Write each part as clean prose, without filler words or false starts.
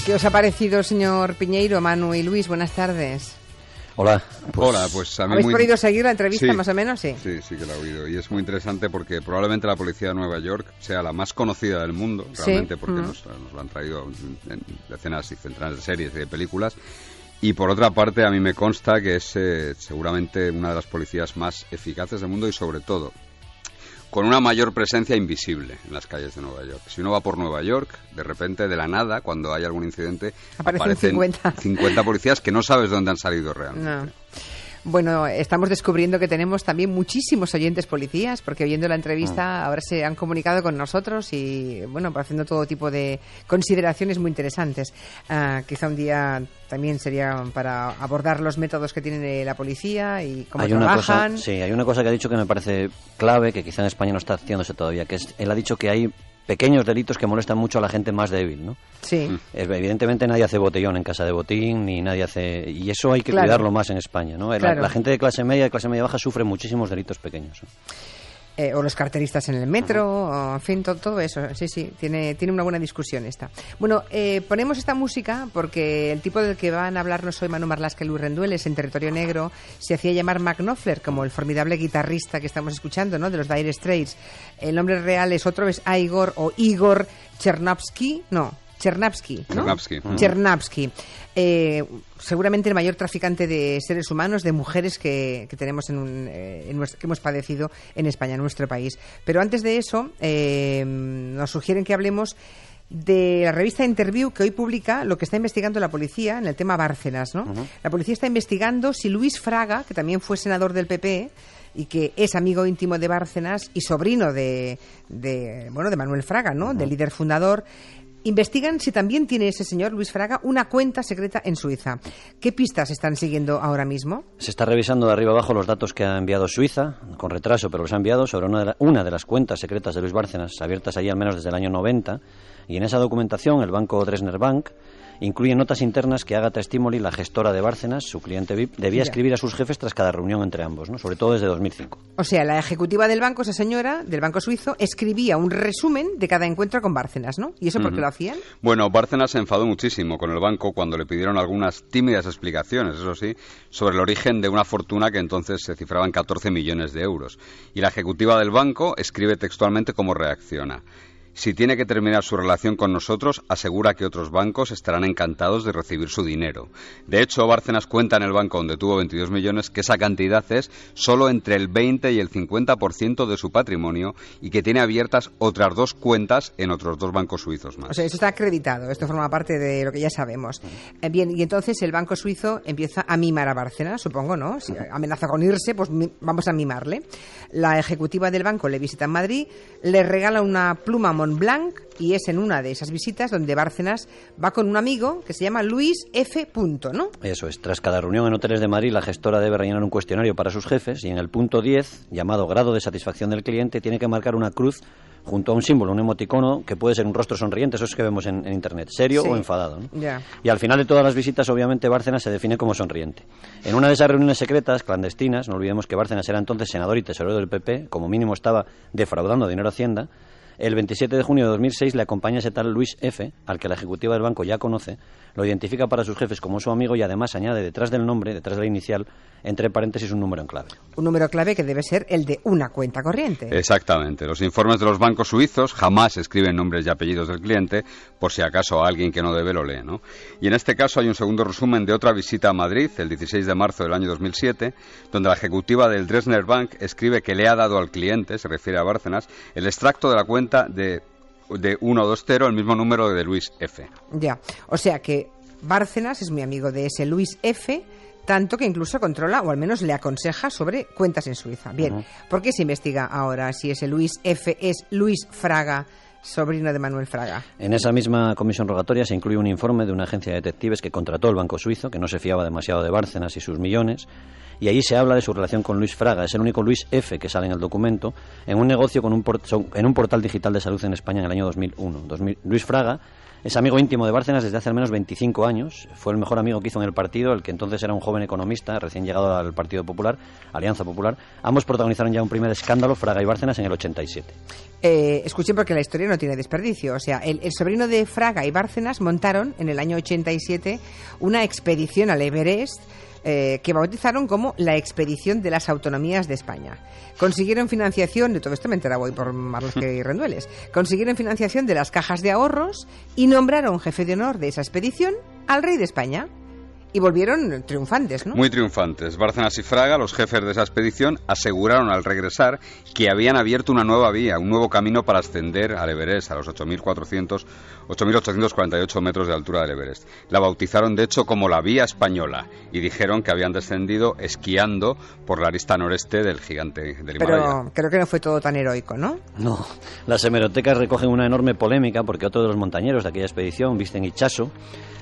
¿Qué os ha parecido, señor Piñeiro, Manu y Luis? Buenas tardes. Hola. Pues a mí ¿Habéis podido seguir la entrevista, más o menos? Sí, que la he oído. Y es muy interesante porque probablemente la policía de Nueva York sea la más conocida del mundo, realmente, porque nos lo han traído en decenas y centenares de series y de películas. Y por otra parte, a mí me consta que es seguramente una de las policías más eficaces del mundo y sobre todo con una mayor presencia invisible en las calles de Nueva York. Si uno va por Nueva York, de repente, de la nada, cuando hay algún incidente, aparecen 50 policías que no sabes dónde han salido realmente. No. Bueno, estamos descubriendo que tenemos también muchísimos oyentes policías, porque oyendo la entrevista ahora se han comunicado con nosotros y, bueno, haciendo todo tipo de consideraciones muy interesantes. Quizá un día también sería para abordar los métodos que tiene la policía y cómo trabajan. Hay una cosa que ha dicho que me parece clave, que quizá en España no está haciéndose todavía, que es, él ha dicho que hay pequeños delitos que molestan mucho a la gente más débil, ¿no? Sí. Evidentemente nadie hace botellón en casa de botín, ni nadie hace... Y eso hay que cuidarlo más en España, ¿no? La gente de clase media y clase media baja sufre muchísimos delitos pequeños, ¿no? O los carteristas en el metro, o, en fin, todo eso. Sí, tiene una buena discusión esta. Bueno, ponemos esta música porque el tipo del que van a hablarnos hoy Manu Marlasca y Luis Rendueles en Territorio Negro se hacía llamar Mark Knopfler, como el formidable guitarrista que estamos escuchando, ¿no?, de los Dire Straits. El nombre real es Igor Chernavsky, ¿no? Chernavsky. Seguramente el mayor traficante de seres humanos, de mujeres que tenemos que hemos padecido en España, en nuestro país. Pero antes de eso, nos sugieren que hablemos de la revista Interview, que hoy publica lo que está investigando la policía en el tema Bárcenas, ¿no? La policía está investigando si Luis Fraga, que también fue senador del PP y que es amigo íntimo de Bárcenas y sobrino de Manuel Fraga, ¿no?, del líder fundador. Investigan si también tiene ese señor, Luis Fraga, una cuenta secreta en Suiza. ¿Qué pistas están siguiendo ahora mismo? Se está revisando de arriba abajo los datos que ha enviado Suiza, con retraso, pero los ha enviado sobre una de las cuentas secretas de Luis Bárcenas, abiertas allí al menos desde el año 90, y en esa documentación el banco Dresdner Bank incluye notas internas que Agatha Stimoli, la gestora de Bárcenas, su cliente VIP, debía escribir a sus jefes tras cada reunión entre ambos, ¿no?, sobre todo desde 2005. O sea, la ejecutiva del banco, esa señora del banco suizo, escribía un resumen de cada encuentro con Bárcenas, ¿no? ¿Y eso por qué lo hacían? Bueno, Bárcenas se enfadó muchísimo con el banco cuando le pidieron algunas tímidas explicaciones, eso sí, sobre el origen de una fortuna que entonces se cifraba en 14 millones de euros. Y la ejecutiva del banco escribe textualmente cómo reacciona. Si tiene que terminar su relación con nosotros, asegura que otros bancos estarán encantados de recibir su dinero. De hecho, Bárcenas cuenta en el banco donde tuvo 22 millones que esa cantidad es solo entre el 20 y el 50% de su patrimonio y que tiene abiertas otras 2 cuentas en otros 2 bancos suizos más. O sea, eso está acreditado, esto forma parte de lo que ya sabemos. Bien, y entonces el banco suizo empieza a mimar a Bárcenas, supongo, ¿no? Si amenaza con irse, pues vamos a mimarle. La ejecutiva del banco le visita en Madrid, le regala una pluma Montblanc y es en una de esas visitas donde Bárcenas va con un amigo que se llama Luis F. ¿no? Eso es. Tras cada reunión en hoteles de Madrid, la gestora debe rellenar un cuestionario para sus jefes y en el punto 10, llamado grado de satisfacción del cliente, tiene que marcar una cruz junto a un símbolo, un emoticono, que puede ser un rostro sonriente, eso es que vemos en Internet, serio o enfadado, ¿no? Yeah. Y al final de todas las visitas, obviamente, Bárcenas se define como sonriente. En una de esas reuniones secretas, clandestinas, no olvidemos que Bárcenas era entonces senador y tesorero del PP, como mínimo estaba defraudando dinero a Hacienda. El 27 de junio de 2006 le acompaña ese tal Luis F., al que la ejecutiva del banco ya conoce, lo identifica para sus jefes como su amigo y además añade detrás del nombre, detrás de la inicial, entre paréntesis un número en clave. Un número clave que debe ser el de una cuenta corriente. Exactamente. Los informes de los bancos suizos jamás escriben nombres y apellidos del cliente, por si acaso alguien que no debe lo lee, ¿no? Y en este caso hay un segundo resumen de otra visita a Madrid, el 16 de marzo del año 2007, donde la ejecutiva del Dresdner Bank escribe que le ha dado al cliente, se refiere a Bárcenas, el extracto de la cuenta de 120, el mismo número de Luis F. Ya, o sea que Bárcenas es muy amigo de ese Luis F., tanto que incluso controla, o al menos le aconseja, sobre cuentas en Suiza. Bien, ¿por qué se investiga ahora si ese Luis F. es Luis Fraga, sobrino de Manuel Fraga? En esa misma comisión rogatoria se incluye un informe de una agencia de detectives que contrató el banco suizo, que no se fiaba demasiado de Bárcenas y sus millones, y allí se habla de su relación con Luis Fraga, es el único Luis F. que sale en el documento, en un negocio en un portal digital de salud en España en el año 2001. Luis Fraga es amigo íntimo de Bárcenas desde hace al menos 25 años. Fue el mejor amigo que hizo en el partido, el que entonces era un joven economista, recién llegado al Partido Popular, Alianza Popular. Ambos protagonizaron ya un primer escándalo, Fraga y Bárcenas, en el 87. Escuchen, porque la historia no tiene desperdicio. O sea, el sobrino de Fraga y Bárcenas montaron en el año 87 una expedición al Everest que bautizaron como la Expedición de las Autonomías de España. Consiguieron financiación, de todo esto me enteraba hoy por Marlasque y Rendueles, consiguieron financiación de las cajas de ahorros y nombraron jefe de honor de esa expedición al rey de España. Y volvieron triunfantes, ¿no? Muy triunfantes. Bárcenas y Fraga, los jefes de esa expedición, aseguraron al regresar que habían abierto una nueva vía, un nuevo camino para ascender al Everest, a los 8.848 metros de altura del Everest. La bautizaron, de hecho, como la Vía Española y dijeron que habían descendido esquiando por la arista noreste del gigante del Himalaya. Pero creo que no fue todo tan heroico, ¿no? No, las hemerotecas recogen una enorme polémica porque otro de los montañeros de aquella expedición, Vicen Ichaso,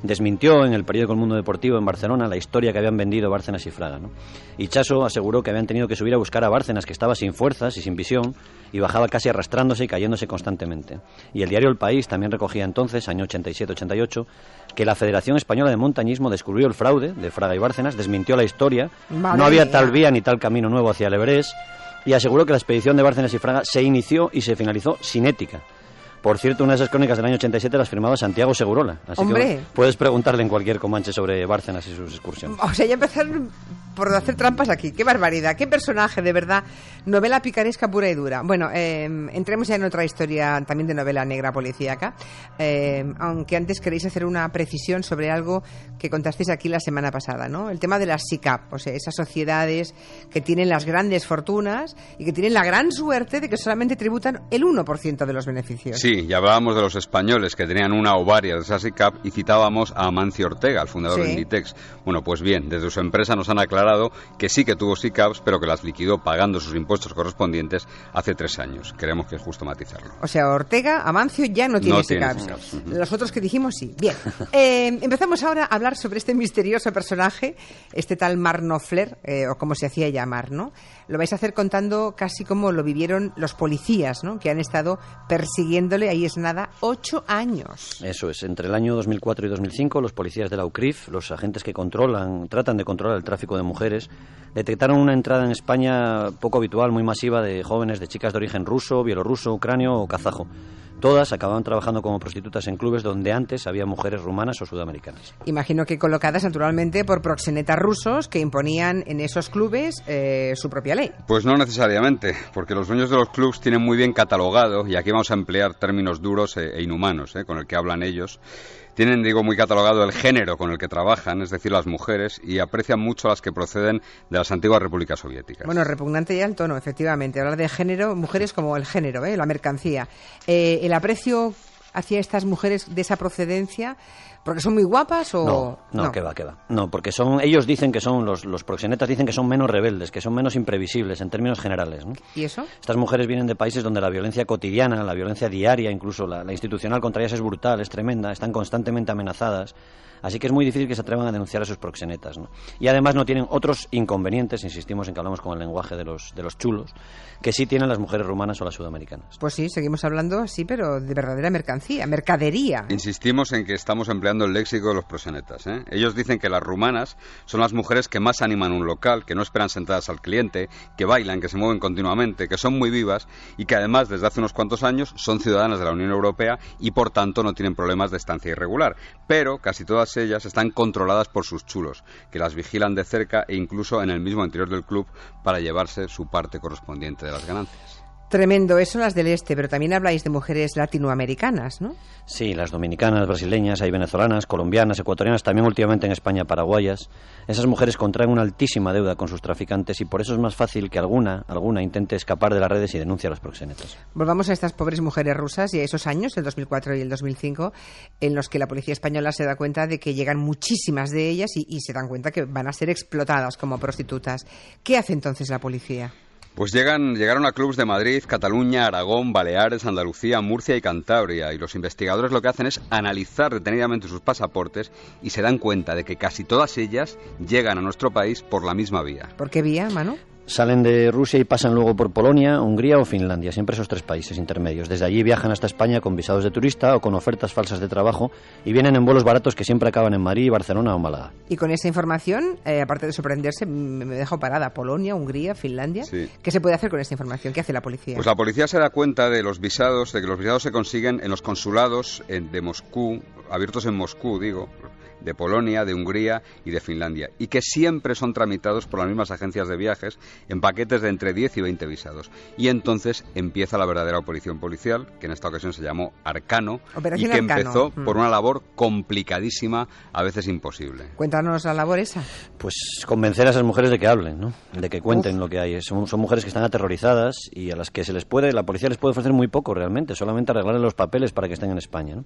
desmintió en el periódico El Mundo Deportivo en Barcelona la historia que habían vendido Bárcenas y Fraga, ¿no? Ichaso aseguró que habían tenido que subir a buscar a Bárcenas, que estaba sin fuerzas y sin visión, y bajaba casi arrastrándose y cayéndose constantemente. Y el diario El País también recogía entonces, año 87-88, que la Federación Española de Montañismo descubrió el fraude de Fraga y Bárcenas, desmintió la historia, no había tal vía ni tal camino nuevo hacia el Everest, y aseguró que la expedición de Bárcenas y Fraga se inició y se finalizó sin ética. Por cierto, una de esas crónicas del año 87 las firmaba Santiago Segurola. Así ¡Hombre! Que puedes preguntarle en cualquier Comanche sobre Bárcenas y sus excursiones. O sea, ya empezaron por hacer trampas aquí. ¡Qué barbaridad! ¡Qué personaje, de verdad! Novela picaresca pura y dura. Bueno, entremos ya en otra historia también de novela negra policíaca. Aunque antes queréis hacer una precisión sobre algo que contasteis aquí la semana pasada, ¿no? El tema de las SICAP, o sea, esas sociedades que tienen las grandes fortunas y que tienen la gran suerte de que solamente tributan el 1% de los beneficios. Sí, y hablábamos de los españoles que tenían una o varias de esas SICAP y citábamos a Amancio Ortega, el fundador de Inditex. Bueno, pues bien, desde su empresa nos han aclarado que sí que tuvo SICAPs, pero que las liquidó pagando sus impuestos correspondientes hace 3 años. Creemos que es justo matizarlo. O sea, Ortega, Amancio ya no tiene SICAPs. Los otros que dijimos sí. Bien, empezamos ahora a hablar sobre este misterioso personaje, este tal Marc Knopfler, o como se hacía llamar, ¿no? Lo vais a hacer contando casi como lo vivieron los policías, ¿no? Que han estado persiguiéndole, ahí es nada, 8 años. Eso es, entre el año 2004 y 2005 los policías de la UCRIF, los agentes que tratan de controlar el tráfico de mujeres, detectaron una entrada en España poco habitual, muy masiva, de jóvenes, de chicas de origen ruso, bielorruso, ucranio o kazajo. Todas acababan trabajando como prostitutas en clubes donde antes había mujeres rumanas o sudamericanas. Imagino que colocadas naturalmente por proxenetas rusos que imponían en esos clubes su propia ley. Pues no necesariamente, porque los dueños de los clubs tienen muy bien catalogado, y aquí vamos a emplear términos duros e inhumanos, con el que hablan ellos. Tienen, digo, muy catalogado el género con el que trabajan, es decir, las mujeres, y aprecian mucho a las que proceden de las antiguas repúblicas soviéticas. Bueno, repugnante ya el tono, efectivamente. Hablar de género, mujeres como el género, la mercancía. El aprecio hacia estas mujeres de esa procedencia, ¿porque son muy guapas o...? No, que va. No, porque ellos dicen que son, los proxenetas dicen que son menos rebeldes, que son menos imprevisibles en términos generales, ¿no? ¿Y eso? Estas mujeres vienen de países donde la violencia cotidiana, la violencia diaria, incluso la institucional contra ellas es brutal, es tremenda, están constantemente amenazadas. Así que es muy difícil que se atrevan a denunciar a sus proxenetas, ¿no? Y además no tienen otros inconvenientes, insistimos en que hablamos con el lenguaje de los chulos, que sí tienen las mujeres rumanas o las sudamericanas. Pues sí, seguimos hablando, sí, pero de verdadera mercancía, mercadería. Insistimos en que estamos empleando el léxico de los proxenetas, ¿eh? Ellos dicen que las rumanas son las mujeres que más animan un local, que no esperan sentadas al cliente, que bailan, que se mueven continuamente, que son muy vivas y que además desde hace unos cuantos años son ciudadanas de la Unión Europea y por tanto no tienen problemas de estancia irregular. Pero casi todas ellas están controladas por sus chulos, que las vigilan de cerca e incluso en el mismo interior del club para llevarse su parte correspondiente de las ganancias. Tremendo, eso las del este, pero también habláis de mujeres latinoamericanas, ¿no? Sí, las dominicanas, brasileñas, hay venezolanas, colombianas, ecuatorianas, también últimamente en España paraguayas. Esas mujeres contraen una altísima deuda con sus traficantes y por eso es más fácil que alguna intente escapar de las redes y denuncie a los proxenetas. Volvamos a estas pobres mujeres rusas y a esos años, el 2004 y el 2005, en los que la policía española se da cuenta de que llegan muchísimas de ellas y se dan cuenta que van a ser explotadas como prostitutas. ¿Qué hace entonces la policía? Pues llegaron a clubs de Madrid, Cataluña, Aragón, Baleares, Andalucía, Murcia y Cantabria, y los investigadores lo que hacen es analizar detenidamente sus pasaportes y se dan cuenta de que casi todas ellas llegan a nuestro país por la misma vía. ¿Por qué vía, Manu? Salen de Rusia y pasan luego por Polonia, Hungría o Finlandia, siempre esos 3 países intermedios. Desde allí viajan hasta España con visados de turista o con ofertas falsas de trabajo y vienen en vuelos baratos que siempre acaban en Madrid, Barcelona o Málaga. Y con esa información, aparte de sorprenderse, me dejo parada. Polonia, Hungría, Finlandia. Sí. ¿Qué se puede hacer con esta información? ¿Qué hace la policía? Pues la policía se da cuenta de que los visados se consiguen en los consulados de Moscú, abiertos en Moscú, de Polonia, de Hungría y de Finlandia, y que siempre son tramitados por las mismas agencias de viajes en paquetes de entre 10 y 20 visados. Y entonces empieza la verdadera operación policial, que en esta ocasión se llamó Arcano, Operación y que Arcano. empezó por una labor complicadísima, a veces imposible. Cuéntanos la labor esa. Pues convencer a esas mujeres de que hablen, ¿no? De que cuenten lo que hay. Son mujeres que están aterrorizadas y a las que la policía les puede ofrecer muy poco realmente, solamente arreglarles los papeles para que estén en España, ¿no?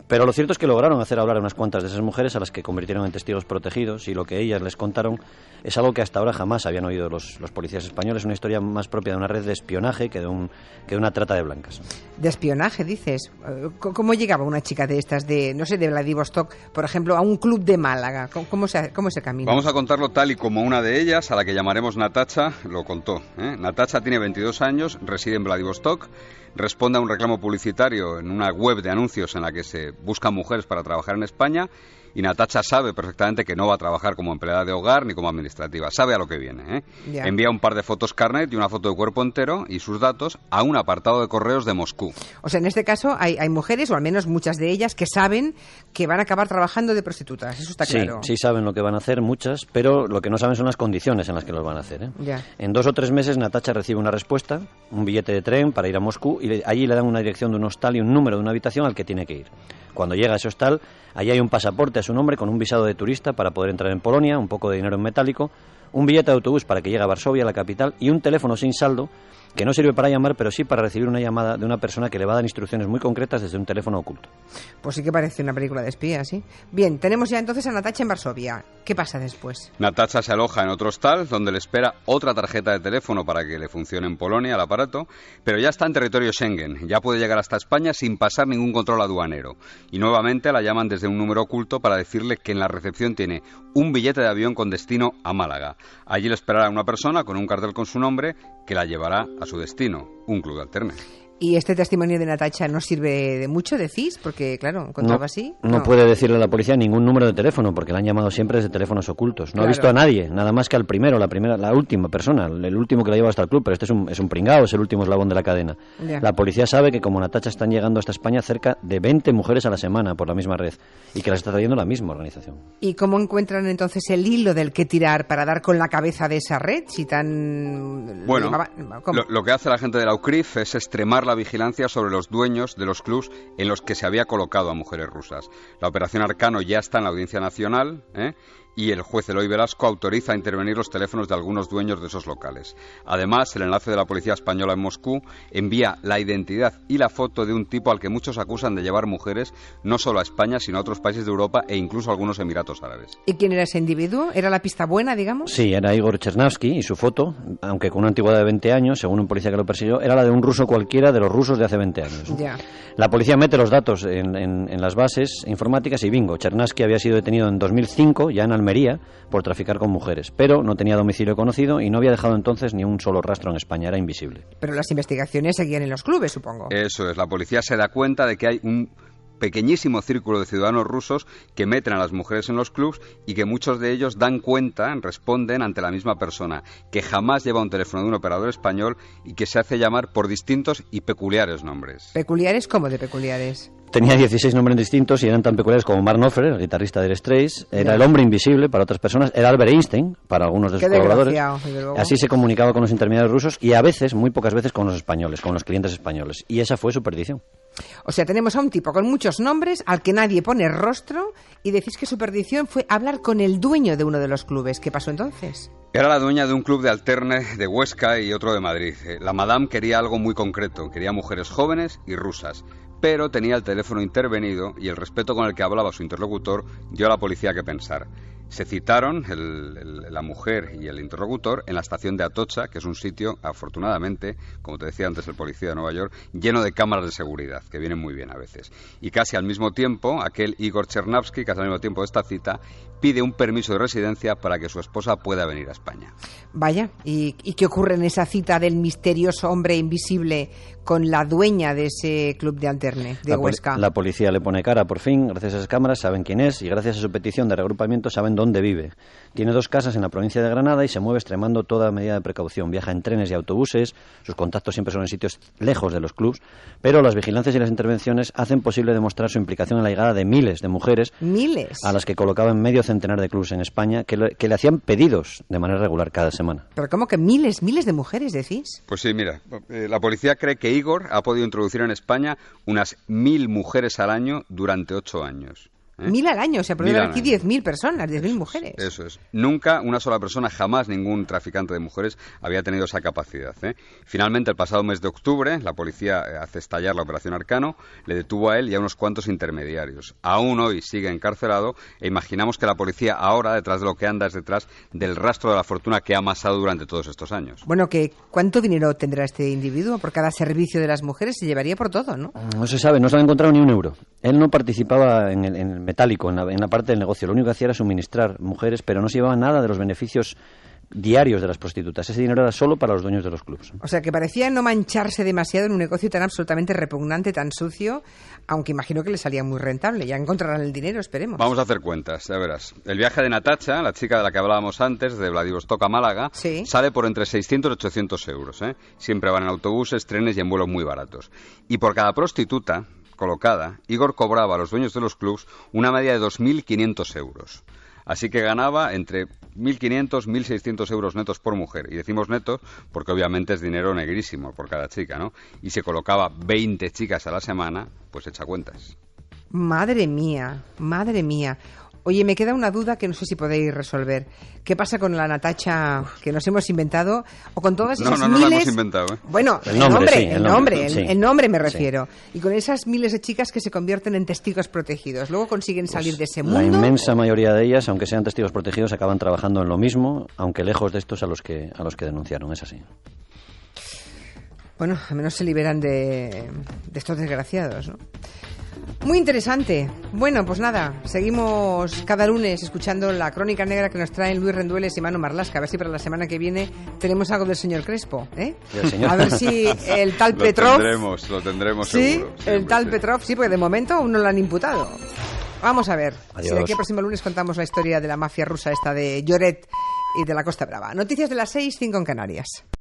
Pero lo cierto es que lograron hacer hablar a unas cuantas de esas mujeres a las que convirtieron en testigos protegidos, y lo que ellas les contaron es algo que hasta ahora jamás habían oído los policías españoles, una historia más propia de una red de espionaje que de una trata de blancas. De espionaje, dices. ¿Cómo llegaba una chica de estas, de Vladivostok, por ejemplo, a un club de Málaga? ¿Cómo se camina? Vamos a contarlo tal y como una de ellas, a la que llamaremos Natacha, lo contó. Natacha tiene 22 años, reside en Vladivostok, responde a un reclamo publicitario en una web de anuncios en la que se buscan mujeres para trabajar en España, y Natacha sabe perfectamente que no va a trabajar como empleada de hogar ni como administrativa, sabe a lo que viene. Ya. Envía un par de fotos carnet y una foto de cuerpo entero y sus datos a un apartado de correos de Moscú. O sea, en este caso hay mujeres, o al menos muchas de ellas, que saben que van a acabar trabajando de prostitutas, eso está claro. Sí, saben lo que van a hacer muchas, pero lo que no saben son las condiciones en las que los van a hacer. Ya. En 2 o 3 meses Natacha recibe una respuesta, un billete de tren para ir a Moscú, y allí le dan una dirección de un hostal y un número de una habitación al que tiene que ir. Cuando llega a ese hostal, allí hay un pasaporte a su nombre con un visado de turista para poder entrar en Polonia, un poco de dinero en metálico, un billete de autobús para que llegue a Varsovia, la capital, y un teléfono sin saldo que no sirve para llamar, pero sí para recibir una llamada de una persona que le va a dar instrucciones muy concretas desde un teléfono oculto. Pues sí que parece una película de espías, ¿sí? Bien, tenemos ya entonces a Natacha en Varsovia. ¿Qué pasa después? Natacha se aloja en otro hostal donde le espera otra tarjeta de teléfono para que le funcione en Polonia el aparato, pero ya está en territorio Schengen, ya puede llegar hasta España sin pasar ningún control aduanero. Y nuevamente la llaman desde un número oculto para decirle que en la recepción tiene un billete de avión con destino a Málaga. Allí le esperará una persona con un cartel con su nombre que la llevará a su destino, un club de alterne. ¿Y este testimonio de Natacha no sirve de mucho, decís? Porque, claro, contaba así. No puede decirle a la policía ningún número de teléfono, porque la han llamado siempre desde teléfonos ocultos. No ha visto a nadie, nada más que al primero, la última persona, el último que la lleva hasta el club, pero este es un pringao, es el último eslabón de la cadena. Ya. La policía sabe que como Natacha están llegando hasta España cerca de 20 mujeres a la semana por la misma red, y que las está trayendo la misma organización. ¿Y cómo encuentran entonces el hilo del que tirar para dar con la cabeza de esa red? Si tan... Bueno, lo que hace la gente de la UCRIF es extremar la vigilancia sobre los dueños de los clubs en los que se había colocado a mujeres rusas. La operación Arcano ya está en la Audiencia Nacional, y el juez Eloy Velasco autoriza a intervenir los teléfonos de algunos dueños de esos locales. Además, el enlace de la policía española en Moscú envía la identidad y la foto de un tipo al que muchos acusan de llevar mujeres no solo a España, sino a otros países de Europa e incluso a algunos Emiratos Árabes. ¿Y quién era ese individuo? ¿Era la pista buena, digamos? Sí, era Igor Chernavsky, y su foto, aunque con una antigüedad de 20 años, según un policía que lo persiguió, era la de un ruso cualquiera de los rusos de hace 20 años. Ya. La policía mete los datos en las bases informáticas y bingo, Chernavsky había sido detenido en 2005, ya en Almería, por traficar con mujeres, pero no tenía domicilio conocido y no había dejado entonces ni un solo rastro en España, era invisible. Pero las investigaciones seguían en los clubes, supongo. Eso es, la policía se da cuenta de que hay un pequeñísimo círculo de ciudadanos rusos que meten a las mujeres en los clubs y que muchos de ellos dan cuenta, responden ante la misma persona, que jamás lleva un teléfono de un operador español y que se hace llamar por distintos y peculiares nombres. ¿Peculiares? ¿Cómo de peculiares? Tenía 16 nombres distintos y eran tan peculiares como Mark Knopfler, el guitarrista de The Straits, era el hombre invisible para otras personas, era Albert Einstein para algunos de sus colaboradores. Así se comunicaba con los intermediarios rusos y a veces, muy pocas veces, con los españoles, con los clientes españoles. Y esa fue su perdición. O sea, tenemos a un tipo con muchos nombres al que nadie pone rostro y decís que su perdición fue hablar con el dueño de uno de los clubes. ¿Qué pasó entonces? Era la dueña de un club de alterne de Huesca y otro de Madrid. La madame quería algo muy concreto, quería mujeres jóvenes y rusas, pero tenía el teléfono intervenido y el respeto con el que hablaba su interlocutor dio a la policía que pensar. Se citaron la mujer y el interlocutor en la estación de Atocha, que es un sitio, afortunadamente, como te decía antes el policía de Nueva York, lleno de cámaras de seguridad, que vienen muy bien a veces. Y casi al mismo tiempo, aquel Igor Chernavsky, casi al mismo tiempo de esta cita, pide un permiso de residencia para que su esposa pueda venir a España. Vaya, ¿y qué ocurre en esa cita del misterioso hombre invisible con la dueña de ese club de alterne de Huesca? La policía le pone cara, por fin, gracias a esas cámaras saben quién es y gracias a su petición de reagrupamiento saben dónde vive. Tiene 2 casas en la provincia de Granada y se mueve extremando toda medida de precaución. Viaja en trenes y autobuses, sus contactos siempre son en sitios lejos de los clubs, pero las vigilancias y las intervenciones hacen posible demostrar su implicación en la llegada de miles de mujeres. ¿Miles? A las que colocaba en medio centenar de clubs en España que le hacían pedidos de manera regular cada semana. ¿Pero cómo que miles de mujeres, decís? Pues sí, mira, la policía cree que Igor ha podido introducir en España unas 1.000 mujeres al año durante 8 años. 1.000 al año, o sea, podría haber aquí 10.000 personas, 10.000 mujeres. Eso es. Nunca una sola persona, jamás ningún traficante de mujeres había tenido esa capacidad. Finalmente, el pasado mes de octubre, la policía hace estallar la Operación Arcano, le detuvo a él y a unos cuantos intermediarios. Aún hoy sigue encarcelado e imaginamos que la policía ahora, detrás de lo que anda, es detrás del rastro de la fortuna que ha amasado durante todos estos años. Bueno, ¿cuánto dinero tendrá este individuo por cada servicio de las mujeres? Se llevaría por todo, ¿no? No se sabe, no se han encontrado ni un euro. Él no participaba en el metálico, en la parte del negocio. Lo único que hacía era suministrar mujeres, pero no se llevaba nada de los beneficios diarios de las prostitutas. Ese dinero era solo para los dueños de los clubs. O sea, que parecía no mancharse demasiado en un negocio tan absolutamente repugnante, tan sucio, aunque imagino que le salía muy rentable. Ya encontrarán el dinero, esperemos. Vamos a hacer cuentas, ya verás. El viaje de Natacha, la chica de la que hablábamos antes, de Vladivostok a Málaga, ¿sí?, sale por entre 600 y 800 euros. Siempre van en autobuses, trenes y en vuelos muy baratos. Y por cada prostituta colocada, Igor cobraba a los dueños de los clubs una media de 2.500 euros. Así que ganaba entre 1.500 y 1.600 euros netos por mujer. Y decimos netos porque obviamente es dinero negrísimo por cada chica, ¿no? Y se colocaba 20 chicas a la semana, pues echa cuentas. Madre mía, madre mía. Oye, me queda una duda que no sé si podéis resolver. ¿Qué pasa con la Natacha que nos hemos inventado? O con todas esas miles... No la hemos inventado, ¿eh? Bueno, el nombre me refiero. Sí. Y con esas miles de chicas que se convierten en testigos protegidos. Luego consiguen salir de ese mundo. La inmensa mayoría de ellas, aunque sean testigos protegidos, acaban trabajando en lo mismo, aunque lejos de estos a los que denunciaron. Es así. Bueno, al menos se liberan de estos desgraciados, ¿no? Muy interesante. Bueno, pues nada, seguimos cada lunes escuchando la crónica negra que nos traen Luis Rendueles y Manu Marlasca. A ver si para la semana que viene tenemos algo del señor Crespo, ¿eh? Señor. A ver si el tal Petrov... Lo tendremos sí, seguro. Siempre, el tal sí. Petrov, sí, porque de momento aún no lo han imputado. Vamos a ver. Adiós. Si de aquí al próximo lunes contamos la historia de la mafia rusa esta de Lloret y de la Costa Brava. Noticias de las 6:05 en Canarias.